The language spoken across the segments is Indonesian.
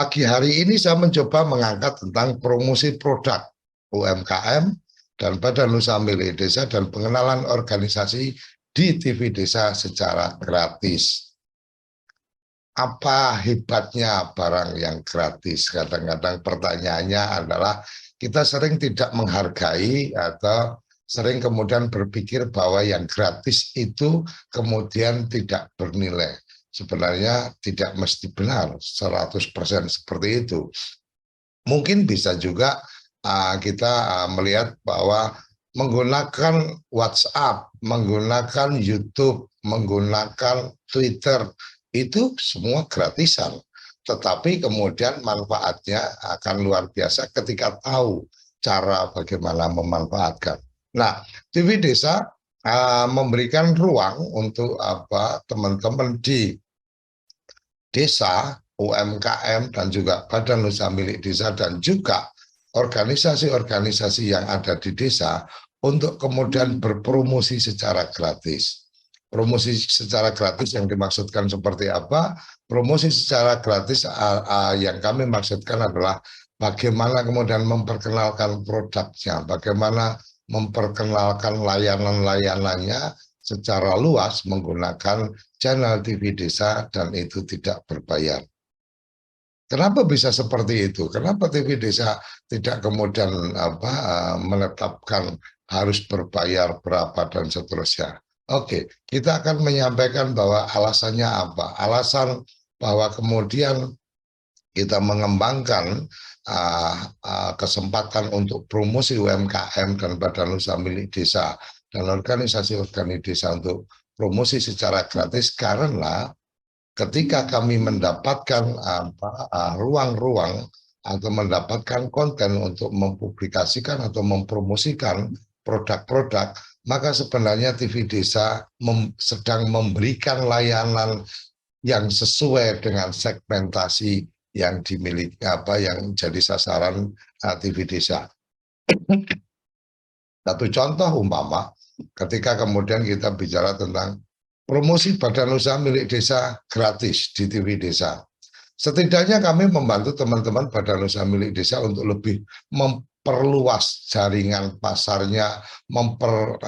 Pagi hari ini saya mencoba mengangkat tentang promosi produk UMKM dan Badan Usaha Milik Desa dan pengenalan organisasi di TV Desa secara gratis. Apa hebatnya barang yang gratis? Kadang-kadang pertanyaannya adalah kita sering tidak menghargai atau sering kemudian berpikir bahwa yang gratis itu kemudian tidak bernilai. Sebenarnya tidak mesti benar 100% seperti itu. Mungkin bisa juga kita melihat bahwa menggunakan WhatsApp, menggunakan YouTube, menggunakan Twitter, itu semua gratisan. Tetapi kemudian manfaatnya akan luar biasa ketika tahu cara bagaimana memanfaatkan. Nah, TV Desa memberikan ruang untuk teman-teman di desa, UMKM, dan juga Badan Usaha Milik Desa, dan juga organisasi-organisasi yang ada di desa untuk kemudian berpromosi secara gratis. Promosi secara gratis yang dimaksudkan seperti apa? Promosi secara gratis yang kami maksudkan adalah bagaimana kemudian memperkenalkan produknya, bagaimana memperkenalkan layanan-layanannya secara luas menggunakan channel TV Desa dan itu tidak berbayar. Kenapa bisa seperti itu? Kenapa TV Desa tidak kemudian menetapkan harus berbayar berapa dan seterusnya? Oke, kita akan menyampaikan bahwa alasannya apa? Alasan bahwa kemudian kita mengembangkan kesempatan untuk promosi UMKM dan Badan Usaha Milik Desa dan organisasi-organisasi desa untuk promosi secara gratis karena ketika kami mendapatkan ruang-ruang atau mendapatkan konten untuk mempublikasikan atau mempromosikan produk-produk, maka sebenarnya TV Desa sedang memberikan layanan yang sesuai dengan segmentasi yang dimiliki yang jadi sasaran TV Desa. Satu contoh umpama, ketika kemudian kita bicara tentang promosi Badan Usaha Milik Desa gratis di TV Desa. Setidaknya kami membantu teman-teman Badan Usaha Milik Desa untuk lebih memperluas jaringan pasarnya,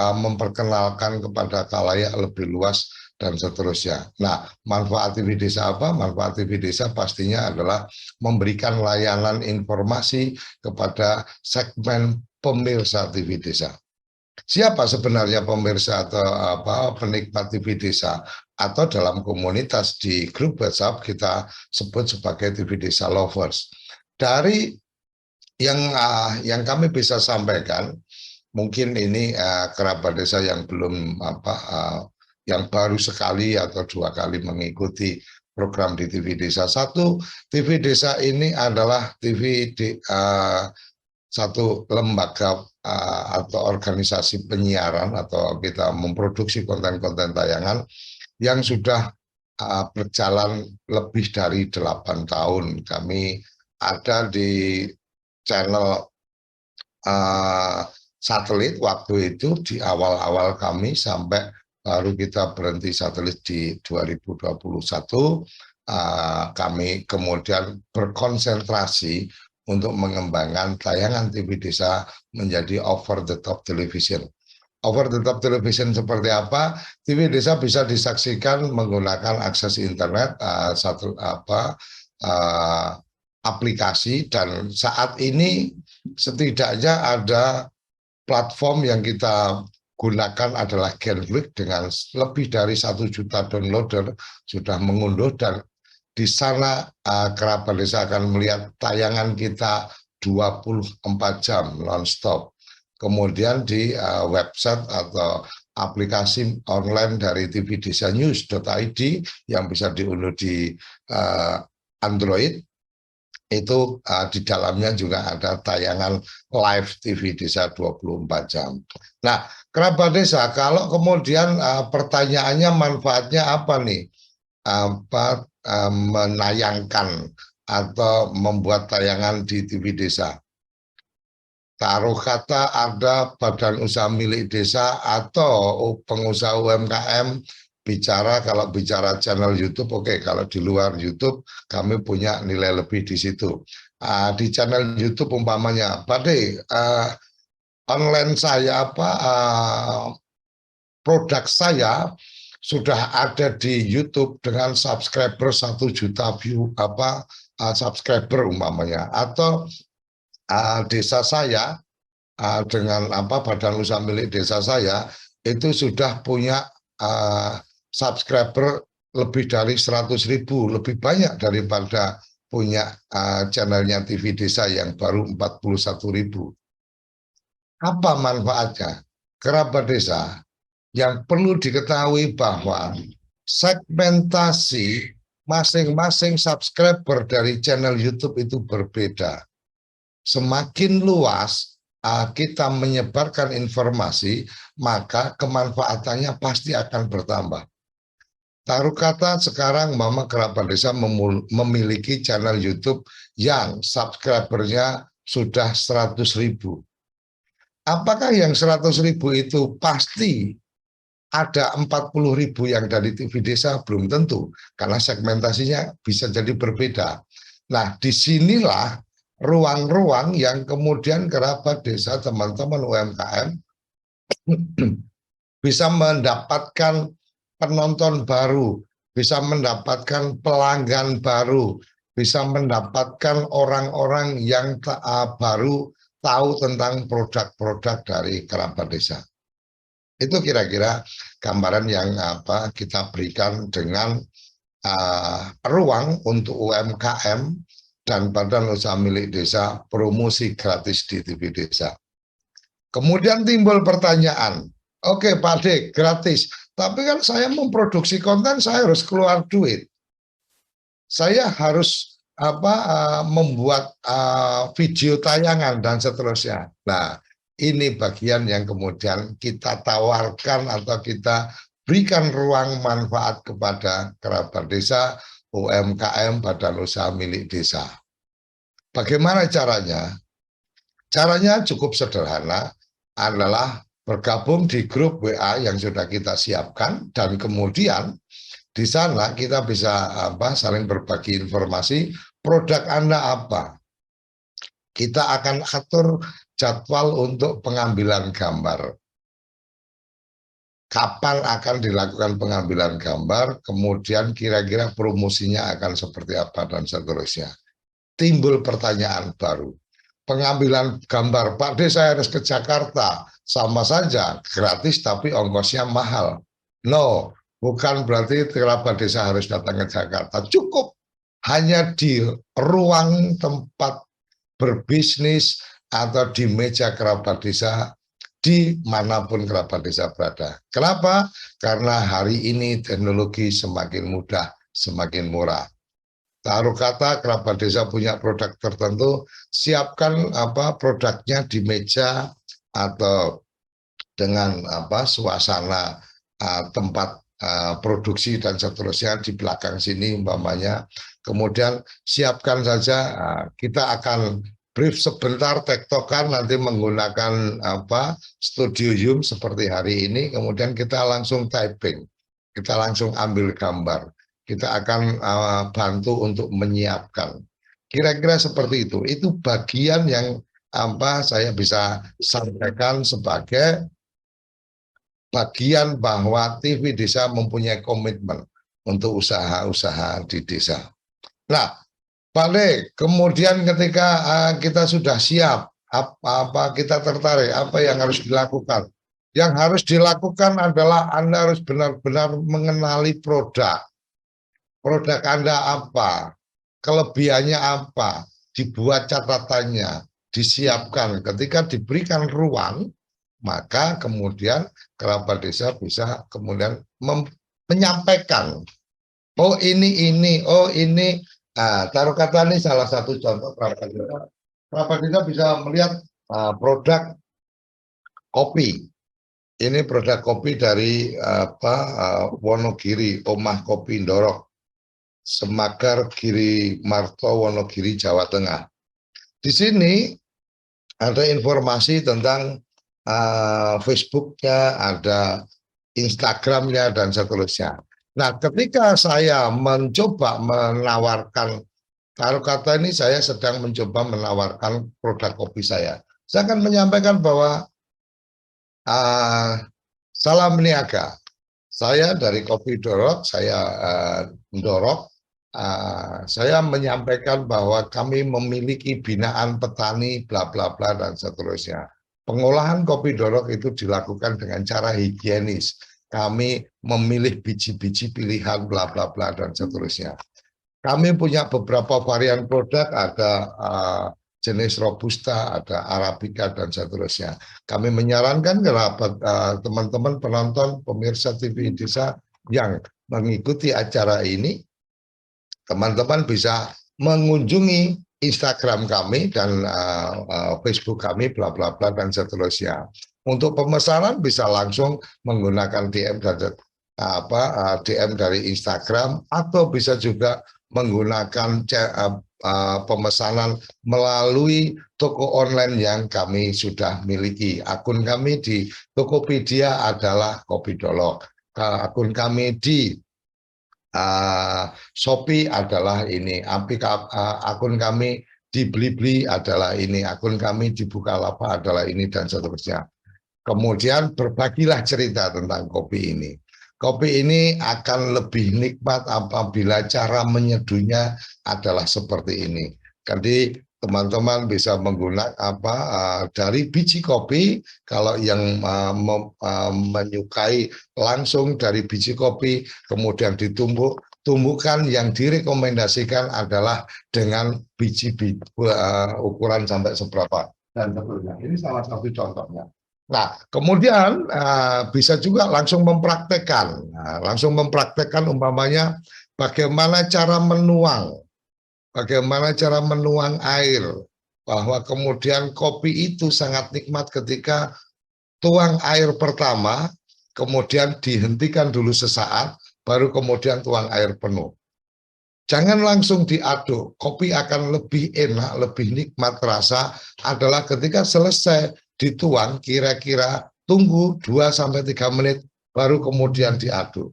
memperkenalkan kepada khalayak lebih luas, dan seterusnya. Nah, manfaat TV Desa apa? Manfaat TV Desa pastinya adalah memberikan layanan informasi kepada segmen pemirsa TV Desa. Siapa sebenarnya pemirsa atau penikmat TV Desa? Atau dalam komunitas di grup WhatsApp kita sebut sebagai TV Desa Lovers. Dari yang kami bisa sampaikan, mungkin ini kerabat desa yang belum yang baru sekali atau 2 kali mengikuti program di TV Desa. Satu, TV Desa ini adalah satu lembaga atau organisasi penyiaran atau kita memproduksi konten-konten tayangan yang sudah berjalan lebih dari 8 tahun. Kami ada di channel satelit waktu itu di awal-awal kami sampai baru kita berhenti satelit di 2021. Kami kemudian berkonsentrasi untuk mengembangkan tayangan TV Desa menjadi over the top television. Over the top television seperti apa? TV Desa bisa disaksikan menggunakan akses internet, aplikasi, dan saat ini setidaknya ada platform yang kita gunakan adalah Genflix dengan lebih dari 1 juta downloader sudah mengunduh, dan di sana kerabat desa akan melihat tayangan kita 24 jam non-stop. Kemudian di website atau aplikasi online dari tvdesanews.id yang bisa diunduh di Android, itu di dalamnya juga ada tayangan live TV Desa 24 jam. Nah, kerabat desa, kalau kemudian pertanyaannya manfaatnya apa nih? Menayangkan atau membuat tayangan di TV Desa. Taruh kata ada Badan Usaha Milik Desa atau pengusaha UMKM Kalau bicara channel YouTube, oke. Kalau di luar YouTube, kami punya nilai lebih di situ. Di channel YouTube umpamanya, Pak De, online saya produk saya sudah ada di YouTube dengan subscriber 1 juta view subscriber umpamanya, atau desa saya dengan badan usaha milik desa saya itu sudah punya subscriber lebih dari 100.000, lebih banyak daripada punya channelnya TV Desa yang baru 41.000. Apa manfaatnya? Kerabat desa yang perlu diketahui bahwa segmentasi masing-masing subscriber dari channel YouTube itu berbeda. Semakin luas kita menyebarkan informasi, maka kemanfaatannya pasti akan bertambah. Taruh kata sekarang Mama Kerabat Desa memiliki channel YouTube yang subscribernya sudah 100.000. Apakah yang 100.000 itu pasti ada 40.000 yang dari TV Desa? Belum tentu, karena segmentasinya bisa jadi berbeda. Nah, disinilah ruang-ruang yang kemudian kerabat desa, teman-teman UMKM bisa mendapatkan penonton baru, bisa mendapatkan pelanggan baru, bisa mendapatkan orang-orang yang baru tahu tentang produk-produk dari kerabat desa. Itu kira-kira gambaran yang kita berikan dengan ruang untuk UMKM dan badan usaha milik desa promosi gratis di TV Desa. Kemudian timbul pertanyaan, oke Pak De, gratis, tapi kan saya memproduksi konten, saya harus keluar duit. Saya harus membuat video tayangan dan seterusnya. Nah, ini bagian yang kemudian kita tawarkan atau kita berikan ruang manfaat kepada kerabat desa, UMKM, badan usaha milik desa. Bagaimana caranya? Caranya cukup sederhana, adalah bergabung di grup WA yang sudah kita siapkan, dan kemudian di sana kita bisa saling berbagi informasi. Produk Anda apa? Kita akan atur jadwal untuk pengambilan gambar. Kapan akan dilakukan pengambilan gambar, kemudian kira-kira promosinya akan seperti apa, dan seterusnya. Timbul pertanyaan baru. Pengambilan gambar, Pak De, saya harus ke Jakarta. Sama saja, gratis tapi ongkosnya mahal. No, bukan berarti kerabat desa harus datang ke Jakarta. Cukup hanya di ruang tempat berbisnis atau di meja kerabat desa dimanapun kerabat desa berada. Kenapa? Karena hari ini teknologi semakin mudah, semakin murah. Taruh kata kerabat desa punya produk tertentu, siapkan produknya di meja atau dengan suasana tempat produksi dan seterusnya di belakang sini umpamanya. Kemudian siapkan saja, kita akan brief sebentar, tektokan, nanti menggunakan studio Zoom seperti hari ini, kemudian kita langsung typing, kita langsung ambil gambar, kita akan bantu untuk menyiapkan. Kira-kira seperti itu. Itu bagian yang saya bisa sampaikan sebagai bagian bahwa TV Desa mempunyai komitmen untuk usaha-usaha di desa. Nah, Pak Le, kemudian ketika kita sudah siap, apa kita tertarik, apa yang harus dilakukan? Yang harus dilakukan adalah Anda harus benar-benar mengenali produk. Produk Anda apa? Kelebihannya apa? Dibuat catatannya, disiapkan. Ketika diberikan ruang, maka kemudian kerabat desa bisa kemudian menyampaikan, oh ini, oh ini. Taruh kata ini salah satu contoh kerabat desa. Kerabat desa bisa melihat produk kopi. Ini produk kopi dari Wonogiri, Omah Kopi Ndorok, Semakar Giri Marto, Wonogiri, Jawa Tengah. Di sini ada informasi tentang Facebooknya, ada Instagramnya, dan seterusnya. Nah, ketika saya mencoba menawarkan, kalau kata ini saya sedang mencoba menawarkan produk kopi saya akan menyampaikan bahwa salam niaga. Saya dari Kopi Dorok, saya mendorong, saya menyampaikan bahwa kami memiliki binaan petani, bla bla bla dan seterusnya. Pengolahan kopi dorok itu dilakukan dengan cara higienis. Kami memilih biji-biji pilihan, bla bla bla dan seterusnya. Kami punya beberapa varian produk, ada jenis Robusta, ada Arabica, dan seterusnya. Kami menyarankan kerabat teman-teman penonton, pemirsa TV Desa yang mengikuti acara ini, teman-teman bisa mengunjungi Instagram kami dan Facebook kami, bla bla bla dan seterusnya. Untuk pemesanan bisa langsung menggunakan DM dan DM dari Instagram, atau bisa juga menggunakan pemesanan melalui toko online yang kami sudah miliki. Akun kami di Tokopedia adalah Kopi Dolok. Akun kami di Shopee adalah ini, akun kami di Blibli adalah ini, akun kami di Bukalapak adalah ini, dan seterusnya. Kemudian berbagilah cerita tentang kopi ini. Kopi ini akan lebih nikmat apabila cara menyeduhnya adalah seperti ini. Jadi teman-teman bisa menggunakan dari biji kopi. Kalau yang menyukai langsung dari biji kopi, kemudian tumbuhkan, yang direkomendasikan adalah dengan biji ukuran sampai seberapa dan sebagainya. Ini salah satu contohnya. Nah, kemudian bisa juga langsung mempraktekkan. Langsung mempraktekkan umpamanya bagaimana cara menuang air, bahwa kemudian kopi itu sangat nikmat ketika tuang air pertama, kemudian dihentikan dulu sesaat, baru kemudian tuang air penuh. Jangan langsung diaduk, kopi akan lebih enak, lebih nikmat rasa adalah ketika selesai dituang, kira-kira tunggu 2-3 menit, baru kemudian diaduk.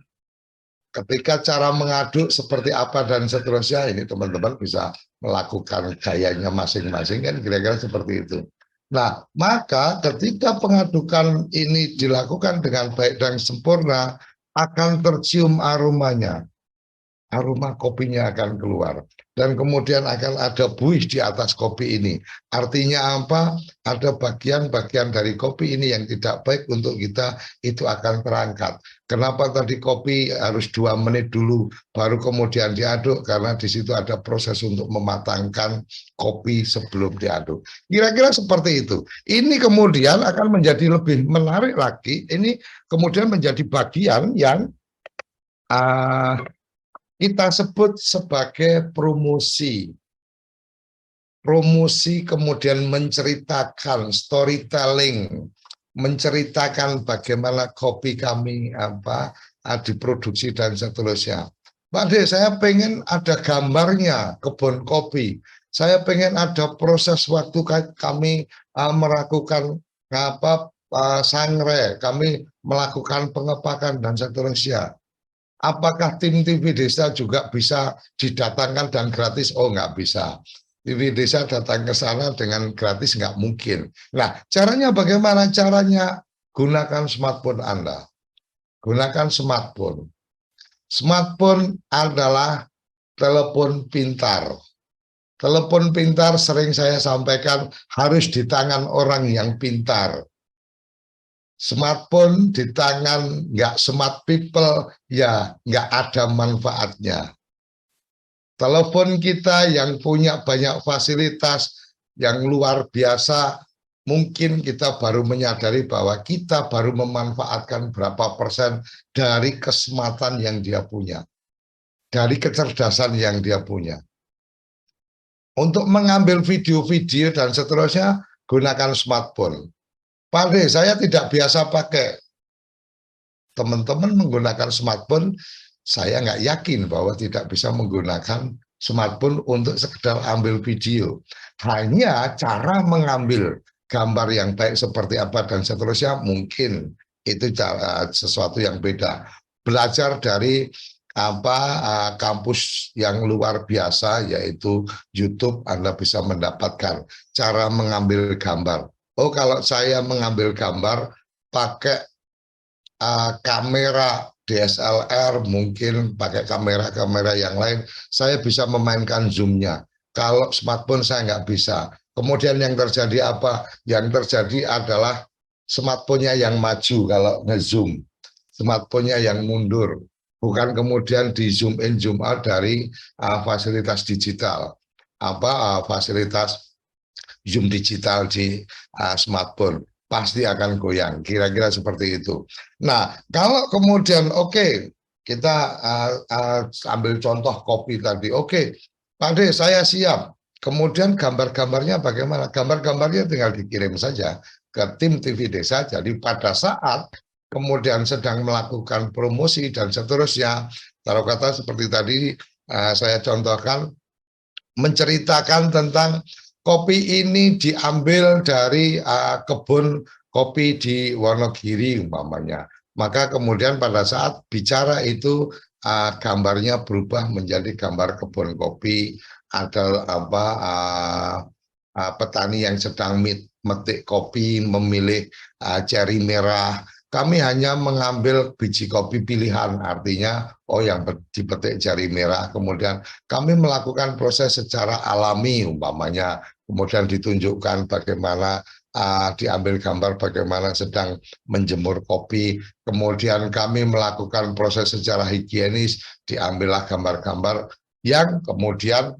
Ketika cara mengaduk seperti apa dan seterusnya, ini teman-teman bisa melakukan gayanya masing-masing, kan kira-kira seperti itu. Nah, maka ketika pengadukan ini dilakukan dengan baik dan sempurna, akan tercium aromanya. Aroma kopinya akan keluar, dan kemudian akan ada buih di atas kopi ini. Artinya apa? Ada bagian-bagian dari kopi ini yang tidak baik untuk kita, itu akan terangkat. Kenapa tadi kopi harus 2 menit dulu baru kemudian diaduk? Karena di situ ada proses untuk mematangkan kopi sebelum diaduk. Kira-kira seperti itu. Ini kemudian akan menjadi lebih menarik lagi. Ini kemudian menjadi bagian yang kita sebut sebagai promosi. Promosi kemudian menceritakan, storytelling, menceritakan bagaimana kopi kami diproduksi dan seterusnya. Pak De, saya pengen ada gambarnya kebun kopi. Saya pengen ada proses waktu kami melakukan sangrai, kami melakukan pengepakan dan seterusnya. Apakah tim TV Desa juga bisa didatangkan dan gratis? Oh, nggak bisa. TV Desa datang ke sana dengan gratis nggak mungkin. Nah, caranya bagaimana? Caranya gunakan smartphone Anda. Gunakan smartphone. Smartphone adalah telepon pintar. Telepon pintar sering saya sampaikan harus di tangan orang yang pintar. Smartphone di tangan nggak smart people, ya nggak ada manfaatnya. Telepon kita yang punya banyak fasilitas yang luar biasa, mungkin kita baru menyadari bahwa kita baru memanfaatkan berapa persen dari kesempatan yang dia punya, dari kecerdasan yang dia punya. Untuk mengambil video-video dan seterusnya, gunakan smartphone. Pak De, saya tidak biasa pakai. Teman-teman menggunakan smartphone, saya nggak yakin bahwa tidak bisa menggunakan smartphone untuk sekedar ambil video. Hanya cara mengambil gambar yang baik seperti apa dan seterusnya, mungkin itu sesuatu yang beda. Belajar dari kampus yang luar biasa, yaitu YouTube. Anda bisa mendapatkan cara mengambil gambar. Oh, kalau saya mengambil gambar pakai kamera DSLR, mungkin pakai kamera-kamera yang lain, saya bisa memainkan zoom-nya. Kalau smartphone saya nggak bisa. Kemudian yang terjadi apa? Yang terjadi adalah smartphone-nya yang maju kalau nge-zoom, smartphone-nya yang mundur. Bukan kemudian di zoom in, zoom out dari fasilitas digital. Fasilitas zoom digital di smartphone pasti akan goyang, kira-kira seperti itu. Nah, kalau kemudian kita ambil contoh kopi tadi, Pak De, saya siap. Kemudian gambar-gambarnya bagaimana? Gambar-gambarnya tinggal dikirim saja ke tim TV Desa. Jadi pada saat kemudian sedang melakukan promosi dan seterusnya, taruh kata seperti tadi saya contohkan, menceritakan tentang kopi ini diambil dari kebun kopi di Wonogiri umpamanya. Maka kemudian pada saat bicara itu gambarnya berubah menjadi gambar kebun kopi, ada petani yang sedang metik kopi, memilih ceri merah. Kami hanya mengambil biji kopi pilihan, artinya yang dipetik jari merah, kemudian kami melakukan proses secara alami umpamanya, kemudian ditunjukkan bagaimana diambil gambar bagaimana sedang menjemur kopi, kemudian kami melakukan proses secara higienis, diambillah gambar-gambar yang kemudian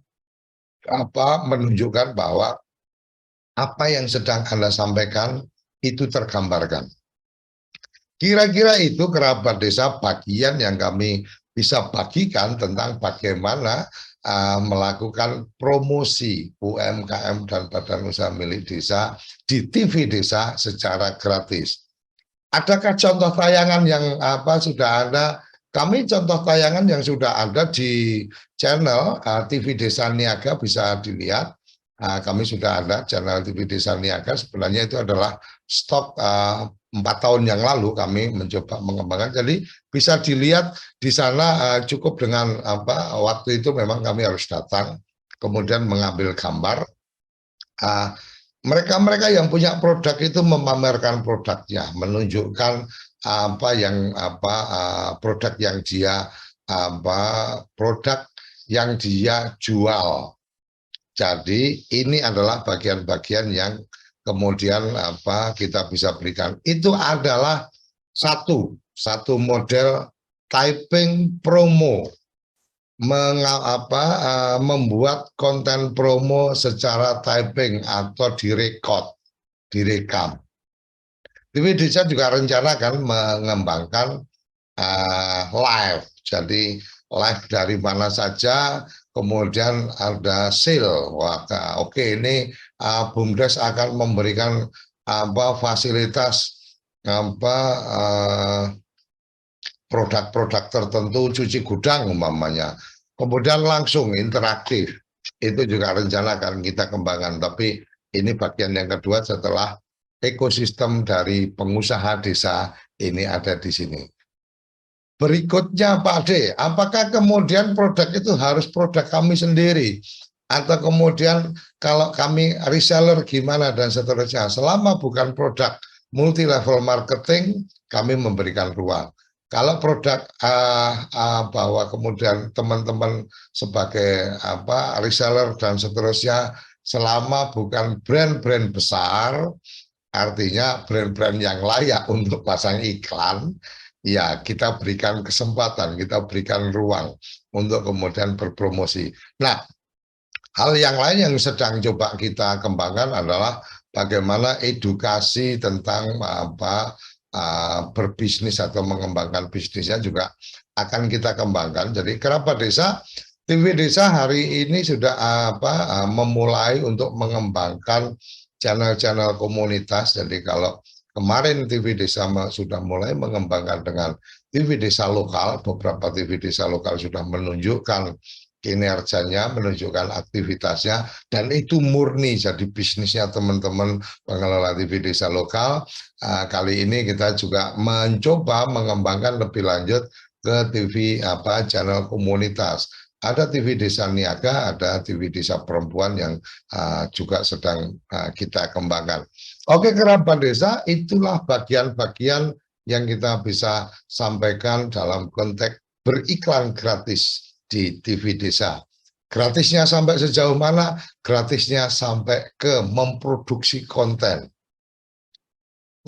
menunjukkan bahwa apa yang sedang Anda sampaikan itu tergambarkan. Kira-kira itu kerabat desa bagian yang kami bisa bagikan tentang bagaimana melakukan promosi UMKM dan badan usaha milik desa di TV Desa secara gratis. Adakah contoh tayangan yang sudah ada? Kami contoh tayangan yang sudah ada di channel TV Desa Niaga, bisa dilihat. Kami sudah ada channel TV Desa Niaga, sebenarnya itu adalah stok 4 tahun yang lalu kami mencoba mengembangkan. Jadi bisa dilihat di sana, cukup dengan waktu itu memang kami harus datang, kemudian mengambil gambar. Mereka-mereka yang punya produk itu memamerkan produknya, menunjukkan produk yang dia produk yang dia jual. Jadi ini adalah bagian-bagian yang kemudian kita bisa berikan. Itu adalah satu model typing promo, membuat konten promo secara typing atau direkam. TV Desa juga rencanakan mengembangkan live, jadi live dari mana saja, kemudian ada sale. Ini BUMDes akan memberikan fasilitas produk-produk tertentu, cuci gudang umpamanya, kemudian langsung interaktif. Itu juga rencana akan kita kembangkan, tapi ini bagian yang kedua setelah ekosistem dari pengusaha desa ini ada di sini. Berikutnya Pak De, apakah kemudian produk itu harus produk kami sendiri? Atau kemudian kalau kami reseller gimana dan seterusnya? Selama bukan produk multi level marketing, kami memberikan ruang. Kalau produk bahwa kemudian teman-teman sebagai reseller dan seterusnya, selama bukan brand-brand besar, artinya brand-brand yang layak untuk pasang iklan, ya kita berikan kesempatan, kita berikan ruang untuk kemudian berpromosi. Nah, hal yang lain yang sedang coba kita kembangkan adalah bagaimana edukasi tentang berbisnis atau mengembangkan bisnisnya juga akan kita kembangkan. Jadi kerabat desa, TV Desa hari ini sudah memulai untuk mengembangkan channel-channel komunitas. Jadi kalau kemarin TV Desa sudah mulai mengembangkan dengan TV Desa lokal, beberapa TV Desa lokal sudah menunjukkan kinerjanya, menunjukkan aktivitasnya, dan itu murni jadi bisnisnya teman-teman pengelola TV Desa lokal. Kali ini kita juga mencoba mengembangkan lebih lanjut ke TV channel komunitas. Ada TV Desa Niaga, ada TV Desa Perempuan yang juga sedang kita kembangkan. Oke, kerabat desa, itulah bagian-bagian yang kita bisa sampaikan dalam konteks beriklan gratis di TV Desa. Gratisnya sampai sejauh mana? Gratisnya sampai ke memproduksi konten.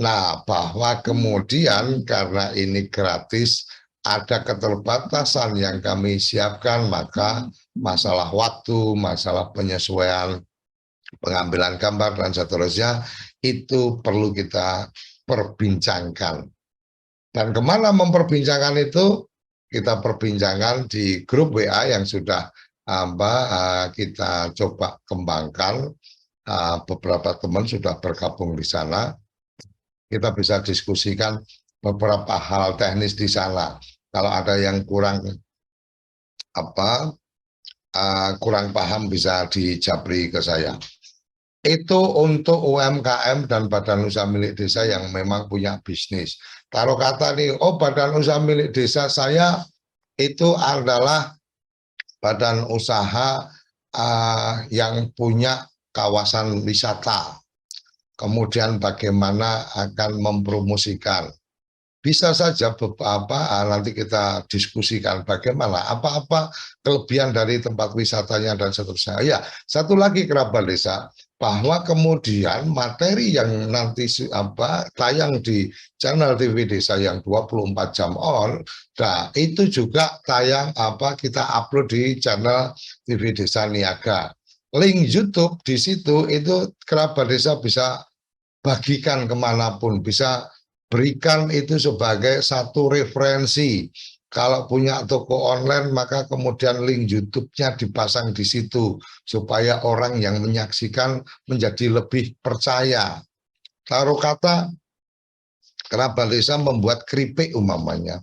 Nah, bahwa kemudian karena ini gratis, ada keterbatasan yang kami siapkan, maka masalah waktu, masalah penyesuaian, pengambilan gambar, dan seterusnya, itu perlu kita perbincangkan. Dan kemana memperbincangkan itu? Kita perbincangkan di grup WA yang sudah kita coba kembangkan. Beberapa teman sudah bergabung di sana. Kita bisa diskusikan beberapa hal teknis di sana. Kalau ada yang kurang paham bisa dijabri ke saya. Itu untuk UMKM dan badan usaha milik desa yang memang punya bisnis. Taruh kata nih, oh badan usaha milik desa saya itu adalah badan usaha yang punya kawasan wisata. Kemudian bagaimana akan mempromosikan. Bisa saja nanti kita diskusikan bagaimana, apa kelebihan dari tempat wisatanya dan seterusnya. Ya, satu lagi kerabat desa, bahwa kemudian materi yang nanti tayang di channel TV Desa yang 24 jam on, nah itu juga tayang kita upload di channel TV Desa Niaga. Link YouTube di situ itu kerabat desa bisa bagikan kemanapun, bisa berikan itu sebagai satu referensi. Kalau punya toko online, maka kemudian link YouTube-nya dipasang di situ, supaya orang yang menyaksikan menjadi lebih percaya. Taruh kata, kerabat desa membuat keripik umpamanya.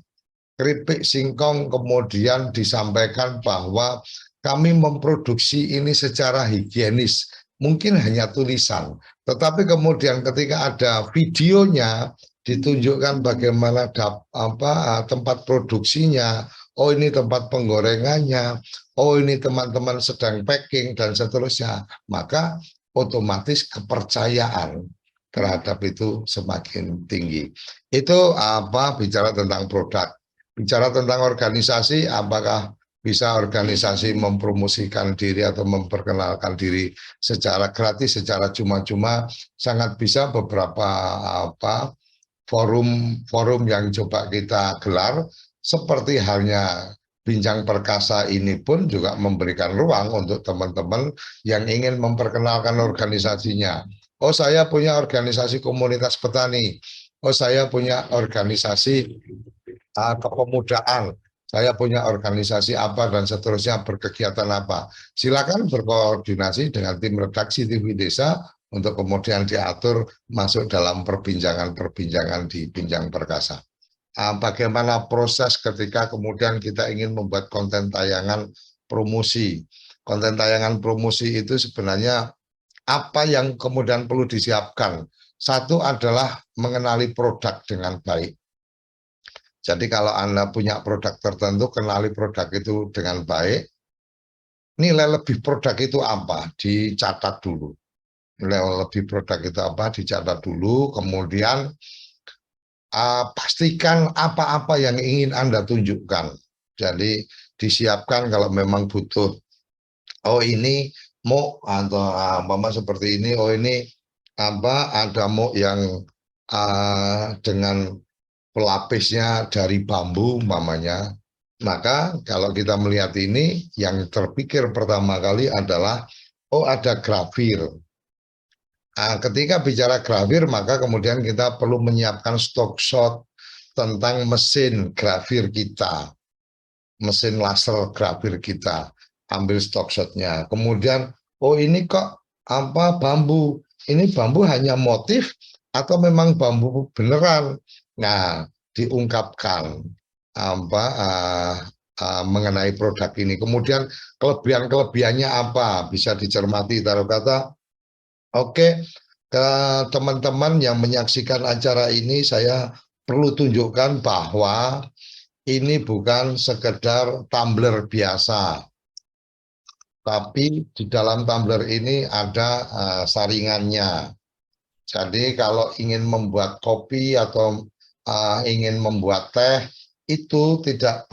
Keripik singkong kemudian disampaikan bahwa kami memproduksi ini secara higienis. Mungkin hanya tulisan, tetapi kemudian ketika ada videonya, ditunjukkan bagaimana tempat produksinya, oh ini tempat penggorengannya, oh ini teman-teman sedang packing dan seterusnya, maka otomatis kepercayaan terhadap itu semakin tinggi. Itu bicara tentang produk. Bicara tentang organisasi, apakah bisa organisasi mempromosikan diri atau memperkenalkan diri secara gratis, secara cuma-cuma? Sangat bisa. Beberapa forum yang coba kita gelar, seperti halnya Bincang Perkasa ini pun juga memberikan ruang untuk teman-teman yang ingin memperkenalkan organisasinya. Oh, saya punya organisasi komunitas petani. Oh, saya punya organisasi kepemudaan. Saya punya organisasi apa dan seterusnya, berkegiatan apa. Silakan berkoordinasi dengan tim redaksi TV Desa untuk kemudian diatur masuk dalam perbincangan-perbincangan di Bincang Perkasa. Bagaimana proses ketika kemudian kita ingin membuat konten tayangan promosi. Konten tayangan promosi itu sebenarnya apa yang kemudian perlu disiapkan. Satu adalah mengenali produk dengan baik. Jadi kalau Anda punya produk tertentu, kenali produk itu dengan baik. Nilai lebih produk itu apa? Dicatat dulu. Nilai lebih produk itu apa? Dicatat dulu. Kemudian pastikan apa-apa yang ingin Anda tunjukkan. Jadi disiapkan kalau memang butuh. Oh ini mau atau mama seperti ini. Oh ini ada mau yang dengan pelapisnya dari bambu umpamanya. Maka kalau kita melihat ini, yang terpikir pertama kali adalah oh ada grafir. Ketika bicara grafir, maka kemudian kita perlu menyiapkan stock shot tentang mesin grafir kita, mesin laser grafir kita. Ambil stock shotnya. Kemudian oh ini kok bambu, ini bambu hanya motif atau memang bambu beneran. Nah, diungkapkan mengenai produk ini. Kemudian kelebihan-kelebihannya apa bisa dicermati. Taruh kata, oke, ke teman-teman yang menyaksikan acara ini, saya perlu tunjukkan bahwa ini bukan sekedar tumbler biasa, tapi di dalam tumbler ini ada saringannya. Jadi kalau ingin membuat kopi atau ingin membuat teh, itu tidak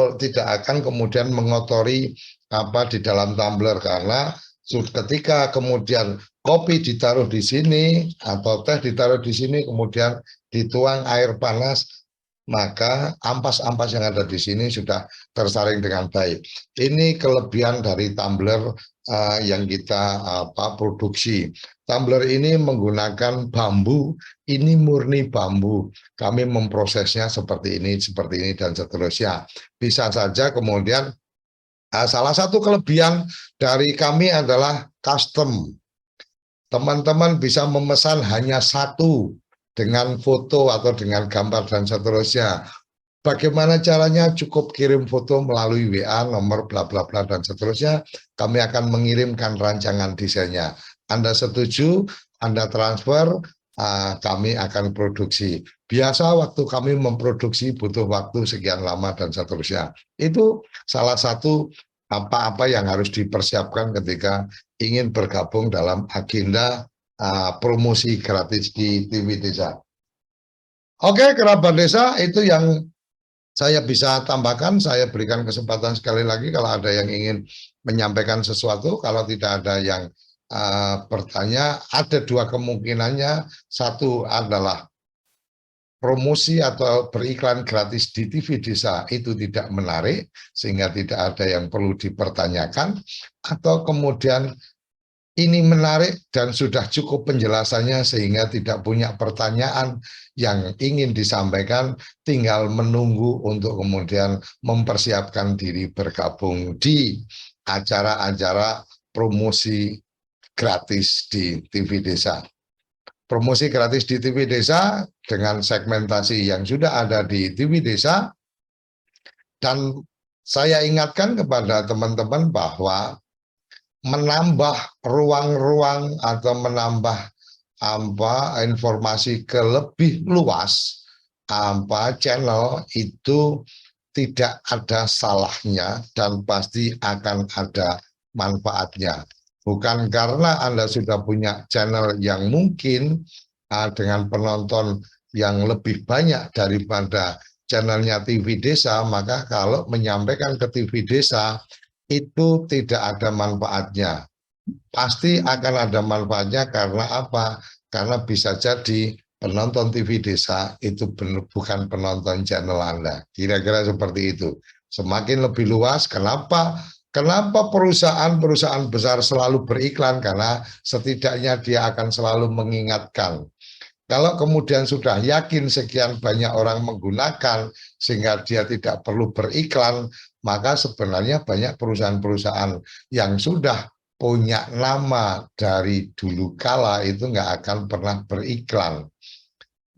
akan kemudian mengotori apa di dalam tumbler, karena ketika kemudian kopi ditaruh di sini atau teh ditaruh di sini kemudian dituang air panas, maka ampas-ampas yang ada di sini sudah tersaring dengan baik. Ini kelebihan dari tumbler yang kita produksi. Tumbler ini menggunakan bambu, ini murni bambu. Kami memprosesnya seperti ini, dan seterusnya. Bisa saja kemudian salah satu kelebihan dari kami adalah custom. Teman-teman bisa memesan hanya satu dengan foto atau dengan gambar dan seterusnya. Bagaimana caranya? Cukup kirim foto melalui WA, nomor bla bla bla dan seterusnya. Kami akan mengirimkan rancangan desainnya. Anda setuju, Anda transfer, kami akan produksi. Biasa waktu kami memproduksi butuh waktu sekian lama dan seterusnya. Itu salah satu apa-apa yang harus dipersiapkan ketika ingin bergabung dalam agenda promosi gratis di TV Desa. Oke, kerabat desa, itu yang saya bisa tambahkan. Saya berikan kesempatan sekali lagi kalau ada yang ingin menyampaikan sesuatu. Kalau tidak ada yang bertanya, ada dua kemungkinannya. Satu adalah promosi atau beriklan gratis di TV Desa itu tidak menarik, sehingga tidak ada yang perlu dipertanyakan. Atau kemudian ini menarik dan sudah cukup penjelasannya sehingga tidak punya pertanyaan yang ingin disampaikan, tinggal menunggu untuk kemudian mempersiapkan diri bergabung di acara-acara promosi gratis di TV Desa. Promosi gratis di TV Desa dengan segmentasi yang sudah ada di TV Desa, dan saya ingatkan kepada teman-teman bahwa menambah ruang-ruang atau menambah informasi ke lebih luas channel itu tidak ada salahnya dan pasti akan ada manfaatnya. Bukan karena Anda sudah punya channel yang mungkin dengan penonton yang lebih banyak daripada channelnya TV Desa, maka kalau menyampaikan ke TV Desa itu tidak ada manfaatnya. Pasti akan ada manfaatnya karena apa? Karena bisa jadi penonton TV Desa itu bukan penonton channel Anda. Kira-kira seperti itu. Semakin lebih luas, kenapa perusahaan-perusahaan besar selalu beriklan? Karena setidaknya dia akan selalu mengingatkan. Kalau kemudian sudah yakin sekian banyak orang menggunakan sehingga dia tidak perlu beriklan, maka sebenarnya banyak perusahaan-perusahaan yang sudah punya nama dari dulu kala itu nggak akan pernah beriklan.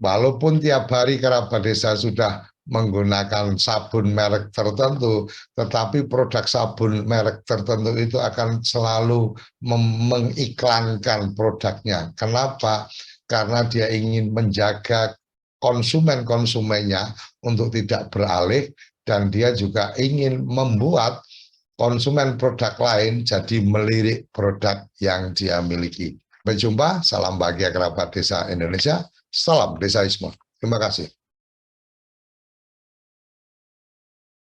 Walaupun tiap hari kerabat desa sudah menggunakan sabun merek tertentu, tetapi produk sabun merek tertentu itu akan selalu mengiklankan produknya. Kenapa? Karena dia ingin menjaga konsumen-konsumennya untuk tidak beralih, dan dia juga ingin membuat konsumen produk lain jadi melirik produk yang dia miliki. Berjumpa, salam bahagia kerabat desa Indonesia, salam desaisme. Terima kasih.